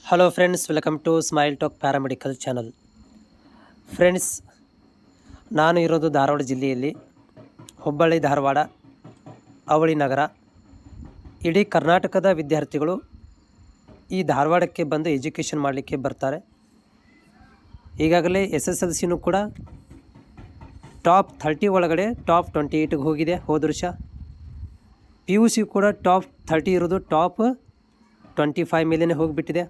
Hello friends, welcome to smile talk paramedical channel. Friends, ನಾನು ಇರೋದು ಧಾರವಾಡ ಜಿಲ್ಲೆಯಲ್ಲಿ, ಹುಬ್ಬಳ್ಳಿ ಧಾರವಾಡ ಅವಳಿ ನಗರ. ಇಡೀ ಕರ್ನಾಟಕದ ವಿದ್ಯಾರ್ಥಿಗಳು ಈ ಧಾರವಾಡಕ್ಕೆ ಬಂದು ಎಜುಕೇಷನ್ ಮಾಡಲಿಕ್ಕೆ ಬರ್ತಾರೆ. ಈಗಾಗಲೇ SSLCನೂ ಕೂಡ ಟಾಪ್ 30 ಒಳಗಡೆ ಟಾಪ್ 28ಗೆ ಹೋಗಿದೆ ಹೋದ ವರ್ಷ. PUC ಕೂಡ ಟಾಪ್ 30 ಇರೋದು ಟಾಪ್ 25 ಮೇಲೇ ಹೋಗಿಬಿಟ್ಟಿದೆ.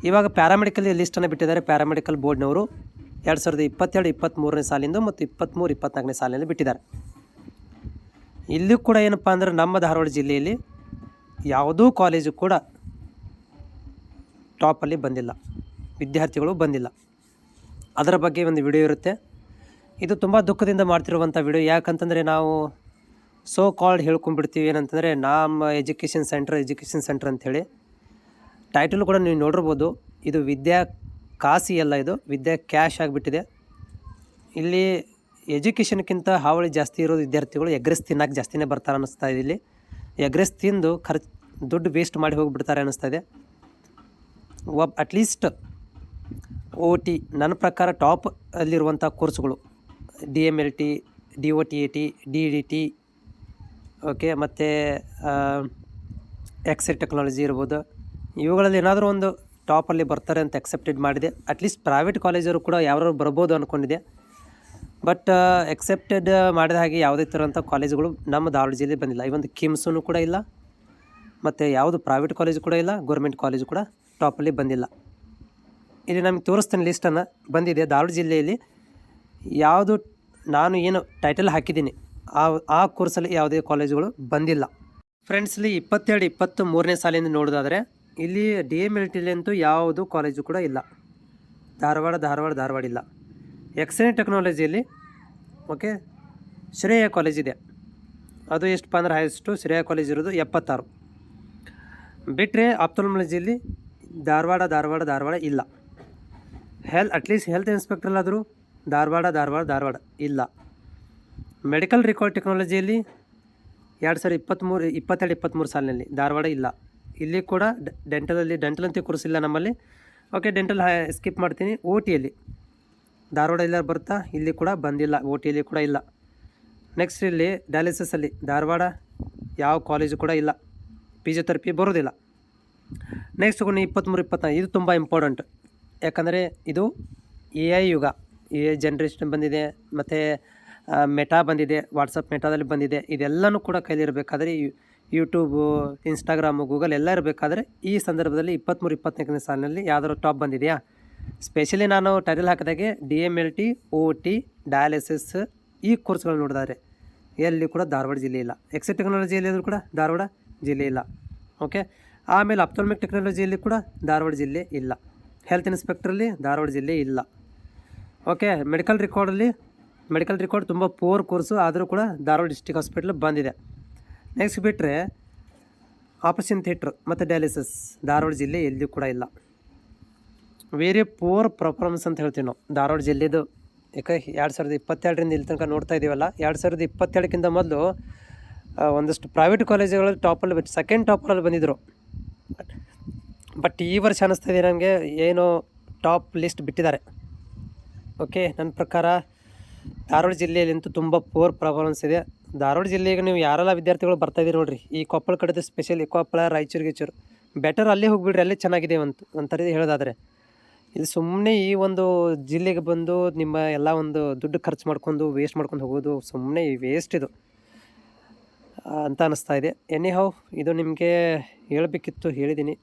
ಇವಾಗ ಪ್ಯಾರಾಮೆಡಿಕಲ್ ಲಿಸ್ಟನ್ನು ಬಿಟ್ಟಿದ್ದಾರೆ ಪ್ಯಾರಾಮೆಡಿಕಲ್ ಬೋರ್ಡ್ನವರು 2022-23ನೇ ಸಾಲಿಂದು ಮತ್ತು 23-24ನೇ ಸಾಲಿನಲ್ಲಿ ಬಿಟ್ಟಿದ್ದಾರೆ. ಇಲ್ಲೂ ಕೂಡ ಏನಪ್ಪ ಅಂದರೆ ನಮ್ಮ ಧಾರವಾಡ ಜಿಲ್ಲೆಯಲ್ಲಿ ಯಾವುದೂ ಕಾಲೇಜು ಕೂಡ ಟಾಪಲ್ಲಿ ಬಂದಿಲ್ಲ, ವಿದ್ಯಾರ್ಥಿಗಳು ಬಂದಿಲ್ಲ. ಅದರ ಬಗ್ಗೆ ಒಂದು ವಿಡಿಯೋ ಇರುತ್ತೆ. ಇದು ತುಂಬ ದುಃಖದಿಂದ ಮಾಡ್ತಿರುವಂಥ ವಿಡಿಯೋ. ಯಾಕಂತಂದರೆ ನಾವು ಸೋ ಕಾಲ್ಡ್ ಹೇಳ್ಕೊಂಡ್ಬಿಡ್ತೀವಿ ಏನಂತಂದರೆ ನಮ್ಮ ಎಜುಕೇಷನ್ ಸೆಂಟರ್ ಅಂಥೇಳಿ. ಟೈಟಲ್ ಕೂಡ ನೀವು ನೋಡಿರ್ಬೋದು. ಇದು ವಿದ್ಯಾ ಕಾಸಿ ಅಲ್ಲ, ಇದು ವಿದ್ಯಾ ಕ್ಯಾಶ್ ಆಗಿಬಿಟ್ಟಿದೆ. ಇಲ್ಲಿ ಎಜುಕೇಷನ್ಗಿಂತ ಹಾವಳಿ ಜಾಸ್ತಿ ಇರೋ ವಿದ್ಯಾರ್ಥಿಗಳು ಎಗ್ರೆಸ್ ತಿನ್ನೋಕೆ ಜಾಸ್ತಿನೇ ಬರ್ತಾರೆ ಅನ್ನಿಸ್ತಾ ಇದೆ. ಇಲ್ಲಿ ಎಗ್ರೆಸ್ ತಿಂದು ದುಡ್ಡು ವೇಸ್ಟ್ ಮಾಡಿ ಹೋಗಿಬಿಡ್ತಾರೆ ಅನ್ನಿಸ್ತಾ ಇದೆ. ಅಟ್ಲೀಸ್ಟ್ OT ನನ್ನ ಪ್ರಕಾರ ಟಾಪ್ ಅಲ್ಲಿರುವಂಥ ಕೋರ್ಸ್ಗಳು DMLT, DOTAT, DDT, ಓಕೆ, ಮತ್ತು ಎಕ್ಸೆಲ್ ಟೆಕ್ನಾಲಜಿ ಇರ್ಬೋದು. ಇವುಗಳಲ್ಲಿ ಏನಾದರೂ ಒಂದು ಟಾಪಲ್ಲಿ ಬರ್ತಾರೆ ಅಂತ ಎಕ್ಸೆಪ್ಟೆಡ್ ಮಾಡಿದೆ. ಅಟ್ಲೀಸ್ಟ್ ಪ್ರೈವೇಟ್ ಕಾಲೇಜರು ಕೂಡ ಯಾರು ಬರ್ಬೋದು ಅಂದ್ಕೊಂಡಿದೆ. ಬಟ್ ಎಕ್ಸೆಪ್ಟೆಡ್ ಮಾಡಿದ ಹಾಗೆ ಯಾವುದೇ ಥರಂಥ ಕಾಲೇಜುಗಳು ನಮ್ಮ ಧಾರವಾಡ ಜಿಲ್ಲೆಗೆ ಬಂದಿಲ್ಲ. ಇವೊಂದು ಕಿಮ್ಸೂ ಕೂಡ ಇಲ್ಲ, ಮತ್ತು ಯಾವುದು ಪ್ರೈವೇಟ್ ಕಾಲೇಜು ಕೂಡ ಇಲ್ಲ, ಗೌರ್ಮೆಂಟ್ ಕಾಲೇಜು ಕೂಡ ಟಾಪಲ್ಲಿ ಬಂದಿಲ್ಲ. ಇಲ್ಲಿ ನಮಗೆ ತೋರಿಸ್ತಾನೆ ಲಿಸ್ಟನ್ನು ಬಂದಿದೆ. ಧಾರವಾಡ ಜಿಲ್ಲೆಯಲ್ಲಿ ಯಾವುದು ನಾನು ಏನು ಟೈಟಲ್ ಹಾಕಿದ್ದೀನಿ ಆ ಕೋರ್ಸಲ್ಲಿ ಯಾವುದೇ ಕಾಲೇಜುಗಳು ಬಂದಿಲ್ಲ. ಫ್ರೆಂಡ್ಸ್, ಇಲ್ಲಿ 22-23ನೇ ಸಾಲಿಂದ ನೋಡೋದಾದರೆ ಇಲ್ಲಿ DMLT ಅಂತೂ ಯಾವುದೂ ಕಾಲೇಜು ಕೂಡ ಇಲ್ಲ. ಧಾರವಾಡ ಇಲ್ಲ. ಎಕ್ಸೆಲ್ ಟೆಕ್ನಾಲಜಿಯಲ್ಲಿ ಓಕೆ ಶ್ರೇಯ ಕಾಲೇಜ್ ಇದೆ. ಅದು ಎಷ್ಟಪ್ಪ ಅಂದ್ರೆ ಹೈಯೆಸ್ಟು ಶ್ರೇಯ ಕಾಲೇಜ್ ಇರೋದು 76. ಬಿಟ್ಟರೆ ಆಪ್ಥಾಲ್ಮಾಲಜಿಯಲ್ಲಿ ಧಾರವಾಡ ಇಲ್ಲ. ಅಟ್ಲೀಸ್ಟ್ ಹೆಲ್ತ್ ಇನ್ಸ್ಪೆಕ್ಟ್ರಲ್ಲಾದರೂ ಧಾರವಾಡ ಇಲ್ಲ. ಮೆಡಿಕಲ್ ರೆಕಾರ್ಡ್ ಟೆಕ್ನಾಲಜಿಯಲ್ಲಿ 2022-23 ಸಾಲಿನಲ್ಲಿ ಧಾರವಾಡ ಇಲ್ಲ. ಇಲ್ಲಿ ಕೂಡ ಡೆಂಟಲ್ ಅಂತ ಕೋರ್ಸ್ ಇಲ್ಲ ನಮ್ಮಲ್ಲಿ. ಓಕೆ, ಡೆಂಟಲ್ ಸ್ಕಿಪ್ ಮಾಡ್ತೀನಿ. OTಯಲ್ಲಿ ಧಾರವಾಡ ಇಲ್ಲ ಬರ್ತಾ, ಇಲ್ಲಿ ಕೂಡ ಬಂದಿಲ್ಲ. OTಯಲ್ಲಿ ಕೂಡ ಇಲ್ಲ. ನೆಕ್ಸ್ಟ್ ಇಲ್ಲಿ ಡಯಾಲಿಸಿಸಲ್ಲಿ ಧಾರವಾಡ ಯಾವ ಕಾಲೇಜು ಕೂಡ ಇಲ್ಲ. ಫಿಸಿಯೋಥೆರಪಿ ಬರೋದಿಲ್ಲ. ನೆಕ್ಸ್ಟ್ 23-24 ಇದು ತುಂಬ ಇಂಪಾರ್ಟೆಂಟ್. ಯಾಕಂದರೆ ಇದು AI ಯುಗ, AI ಜನ್ರೇಷನ್ ಬಂದಿದೆ, ಮತ್ತು ಮೆಟಾ ಬಂದಿದೆ, ವಾಟ್ಸಪ್ ಮೆಟಾದಲ್ಲಿ ಬಂದಿದೆ. ಇದೆಲ್ಲನೂ ಕೂಡ ಕೈಲಿರಬೇಕಾದ್ರೆ ಯೂಟ್ಯೂಬು, ಇನ್ಸ್ಟಾಗ್ರಾಮು, ಗೂಗಲ್ ಎಲ್ಲ ಇರಬೇಕಾದ್ರೆ ಈ ಸಂದರ್ಭದಲ್ಲಿ 23-24ನೇ ಸಾಲಿನಲ್ಲಿ ಯಾವ್ದಾದ್ರು ಟಾಪ್ ಬಂದಿದೆಯಾ? ಸ್ಪೆಷಲಿ ನಾನು ಟೈಟಲ್ ಹಾಕಿದಾಗೆ DMLT, OT, ಡಯಾಲಿಸಿಸ್ ಈ ಕೋರ್ಸ್ಗಳು ನೋಡಿದರೆ ಎಲ್ಲಿ ಕೂಡ ಧಾರವಾಡ ಜಿಲ್ಲೆ ಇಲ್ಲ. ಎಕ್ಸೆಲ್ ಟೆಕ್ನಾಲಜಿಯಲ್ಲಿ ಕೂಡ ಧಾರವಾಡ ಜಿಲ್ಲೆ ಇಲ್ಲ. ಓಕೆ, ಆಮೇಲೆ ಆಪ್ಥಾಲ್ಮಿಕ್ ಟೆಕ್ನಾಲಜಿಯಲ್ಲಿ ಕೂಡ ಧಾರವಾಡ ಜಿಲ್ಲೆ ಇಲ್ಲ. ಹೆಲ್ತ್ ಇನ್ಸ್ಪೆಕ್ಟ್ರಲ್ಲಿ ಧಾರವಾಡ ಜಿಲ್ಲೆ ಇಲ್ಲ. ಓಕೆ, ಮೆಡಿಕಲ್ ರೆಕಾರ್ಡ್ ತುಂಬ ಪೂರ್ ಕೋರ್ಸು, ಆದರೂ ಕೂಡ ಧಾರವಾಡ ಡಿಸ್ಟ್ರಿಕ್ಟ್ ಹಾಸ್ಪಿಟ್ಲ್ ಬಂದಿದೆ. ನೆಕ್ಸ್ಟ್ ಬಿಟ್ಟರೆ ಆಪರೇಷನ್ ಥಿಯೇಟ್ರ್ ಮತ್ತು ಡಯಾಲಿಸಿಸ್ ಧಾರವಾಡ ಜಿಲ್ಲೆ ಎಲ್ಲಿಯೂ ಕೂಡ ಇಲ್ಲ. ವೆರಿ ಪೂರ್ ಪರ್ಫಾರ್ಮೆನ್ಸ್ ಅಂತ ಹೇಳ್ತೀವಿ ನಾವು ಧಾರವಾಡ ಜಿಲ್ಲೆದು. ಯಾಕೆ 2022ರಿಂದ ಇಲ್ಲಿ ತನಕ ನೋಡ್ತಾ ಇದ್ದೀವಲ್ಲ, 2022ಕ್ಕಿಂತ ಮೊದಲು ಒಂದಷ್ಟು ಪ್ರೈವೇಟ್ ಕಾಲೇಜುಗಳಲ್ಲಿ ಸೆಕೆಂಡ್ ಟಾಪರಲ್ಲಿ ಬಂದಿದ್ದರು. ಬಟ್ ಈ ವರ್ಷ ಅನ್ನಿಸ್ತಾ ಇದೆ ನನಗೆ ಏನೋ ಟಾಪ್ ಲಿಸ್ಟ್ ಬಿಟ್ಟಿದ್ದಾರೆ. ಓಕೆ, ನನ್ನ ಪ್ರಕಾರ ಧಾರವಾಡ ಜಿಲ್ಲೆಯಲ್ಲಂತೂ ತುಂಬ ಪೂರ್ ಪರ್ಫಾರ್ಮೆನ್ಸ್ ಇದೆ. ಧಾರವಾಡ ಜಿಲ್ಲೆಗೆ ನೀವು ಯಾರೆಲ್ಲ ವಿದ್ಯಾರ್ಥಿಗಳು ಬರ್ತಾಯಿದ್ದೀರಿ ನೋಡಿರಿ, ಈ ಕೊಪ್ಪಳ ಕಡೆದು ಸ್ಪೆಷಲಿ ಕೊಪ್ಪಳ, ರಾಯಚೂರು ಬೆಟರ್ ಅಲ್ಲೇ ಹೋಗಿಬಿಡ್ರಿ, ಅಲ್ಲೇ ಚೆನ್ನಾಗಿದೆ ಒಂಥರ ಹೇಳೋದಾದರೆ. ಇದು ಸುಮ್ಮನೆ ಈ ಒಂದು ಜಿಲ್ಲೆಗೆ ಬಂದು ನಿಮ್ಮ ಎಲ್ಲ ಒಂದು ದುಡ್ಡು ಖರ್ಚು ಮಾಡ್ಕೊಂಡು ವೇಸ್ಟ್ ಮಾಡ್ಕೊಂಡು ಹೋಗೋದು ಸುಮ್ಮನೆ ವೇಸ್ಟ್ ಇದು ಅಂತ ಅನ್ನಿಸ್ತಾ ಇದೆ. ಎನಿ ಹೌ ಇದು ನಿಮಗೆ ಹೇಳಬೇಕಿತ್ತು, ಹೇಳಿದ್ದೀನಿ.